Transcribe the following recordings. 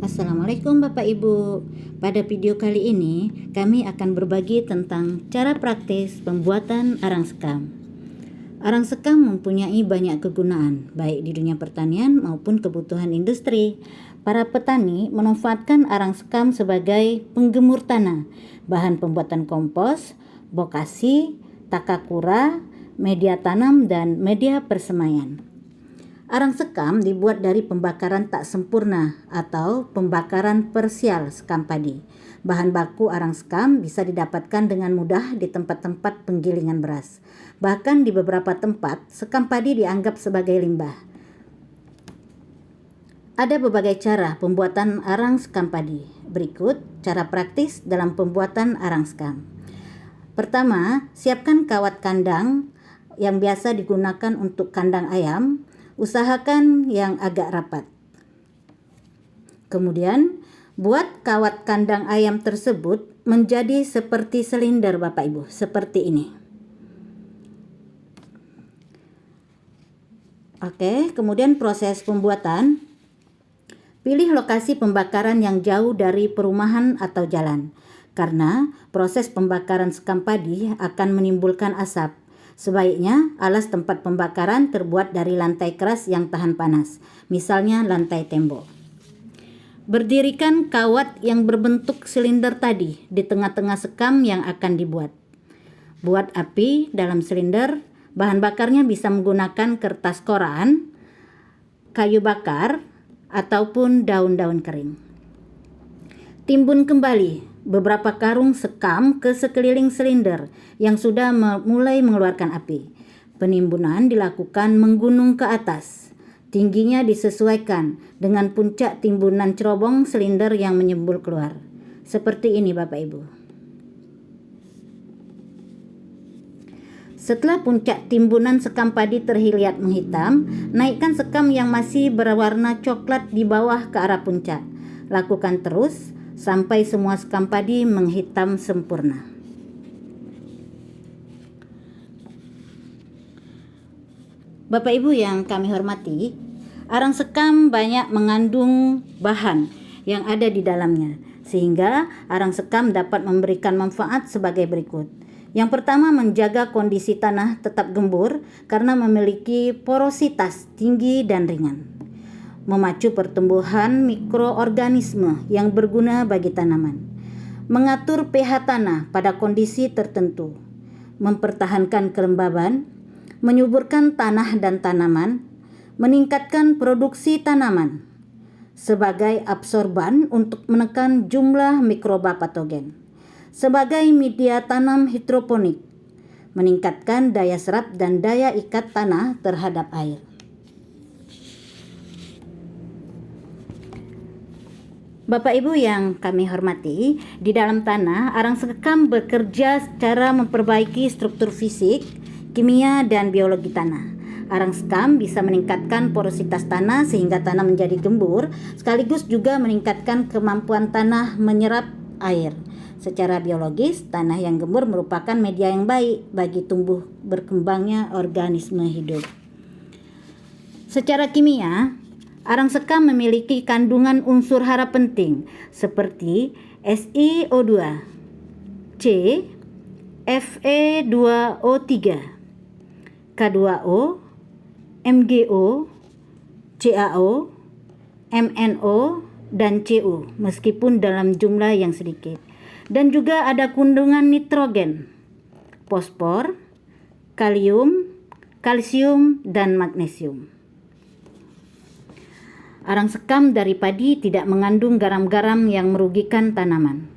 Assalamualaikum Bapak Ibu. Pada video kali ini kami akan berbagi tentang cara praktis pembuatan arang sekam. Arang sekam mempunyai banyak kegunaan baik di dunia pertanian maupun kebutuhan industri. Para petani memanfaatkan arang sekam sebagai penggemur tanah, bahan pembuatan kompos, bokasi, takakura, media tanam dan media persemaian. Arang sekam dibuat dari pembakaran tak sempurna atau pembakaran parsial sekam padi. Bahan baku arang sekam bisa didapatkan dengan mudah di tempat-tempat penggilingan beras. Bahkan di beberapa tempat, sekam padi dianggap sebagai limbah. Ada berbagai cara pembuatan arang sekam padi. Berikut cara praktis dalam pembuatan arang sekam. Pertama, siapkan kawat kandang yang biasa digunakan untuk kandang ayam. Usahakan yang agak rapat. Kemudian, buat kawat kandang ayam tersebut menjadi seperti silinder Bapak Ibu, seperti ini. Oke, kemudian proses pembuatan. Pilih lokasi pembakaran yang jauh dari perumahan atau jalan, karena proses pembakaran sekam padi akan menimbulkan asap. Sebaiknya alas tempat pembakaran terbuat dari lantai keras yang tahan panas, misalnya lantai tembok. Berdirikan kawat yang berbentuk silinder tadi di tengah-tengah sekam yang akan dibuat. Buat api dalam silinder, bahan bakarnya bisa menggunakan kertas koran, kayu bakar, ataupun daun-daun kering. Timbun kembali beberapa karung sekam ke sekeliling silinder yang sudah mulai mengeluarkan api. Penimbunan dilakukan menggunung ke atas. Tingginya disesuaikan dengan puncak timbunan cerobong silinder yang menyembul keluar. Seperti ini Bapak Ibu. Setelah puncak timbunan sekam padi terlihat menghitam, naikkan sekam yang masih berwarna coklat di bawah ke arah puncak. Lakukan terus sampai semua sekam padi menghitam sempurna. Bapak Ibu yang kami hormati, arang sekam banyak mengandung bahan yang ada di dalamnya, sehingga arang sekam dapat memberikan manfaat sebagai berikut. Yang pertama, menjaga kondisi tanah tetap gembur karena memiliki porositas tinggi dan ringan. Memacu pertumbuhan mikroorganisme yang berguna bagi tanaman, mengatur pH tanah pada kondisi tertentu, mempertahankan kelembaban, menyuburkan tanah dan tanaman, meningkatkan produksi tanaman, sebagai absorban untuk menekan jumlah mikroba patogen, sebagai media tanam hidroponik, meningkatkan daya serap dan daya ikat tanah terhadap air. Bapak Ibu yang kami hormati, di dalam tanah, arang sekam bekerja secara memperbaiki struktur fisik, kimia, dan biologi tanah. Arang sekam bisa meningkatkan porositas tanah sehingga tanah menjadi gembur, sekaligus juga meningkatkan kemampuan tanah menyerap air. Secara biologis, tanah yang gembur merupakan media yang baik bagi tumbuh berkembangnya organisme hidup. Secara kimia, arang sekam memiliki kandungan unsur hara penting seperti SiO2, C, Fe2O3, K2O, MgO, CaO, MnO, dan Cu meskipun dalam jumlah yang sedikit. Dan juga ada kandungan nitrogen, fosfor, kalium, kalsium, dan magnesium. Arang sekam dari padi tidak mengandung garam-garam yang merugikan tanaman.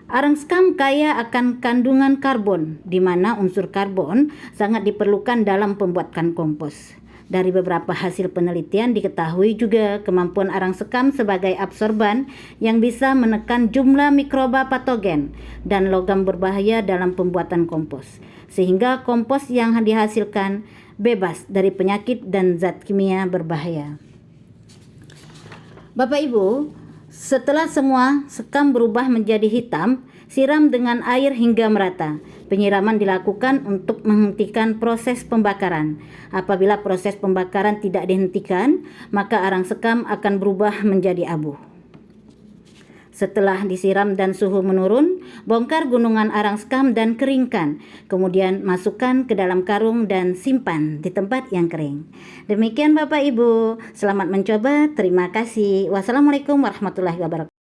Arang sekam kaya akan kandungan karbon, di mana unsur karbon sangat diperlukan dalam pembuatan kompos. Dari beberapa hasil penelitian diketahui juga kemampuan arang sekam sebagai absorban yang bisa menekan jumlah mikroba patogen dan logam berbahaya dalam pembuatan kompos, sehingga kompos yang dihasilkan bebas dari penyakit dan zat kimia berbahaya. Bapak Ibu, setelah semua sekam berubah menjadi hitam, siram dengan air hingga merata. Penyiraman dilakukan untuk menghentikan proses pembakaran. Apabila proses pembakaran tidak dihentikan, maka arang sekam akan berubah menjadi abu. Setelah disiram dan suhu menurun, bongkar gunungan arang sekam dan keringkan. Kemudian masukkan ke dalam karung dan simpan di tempat yang kering. Demikian Bapak Ibu, selamat mencoba. Terima kasih. Wassalamualaikum warahmatullahi wabarakatuh.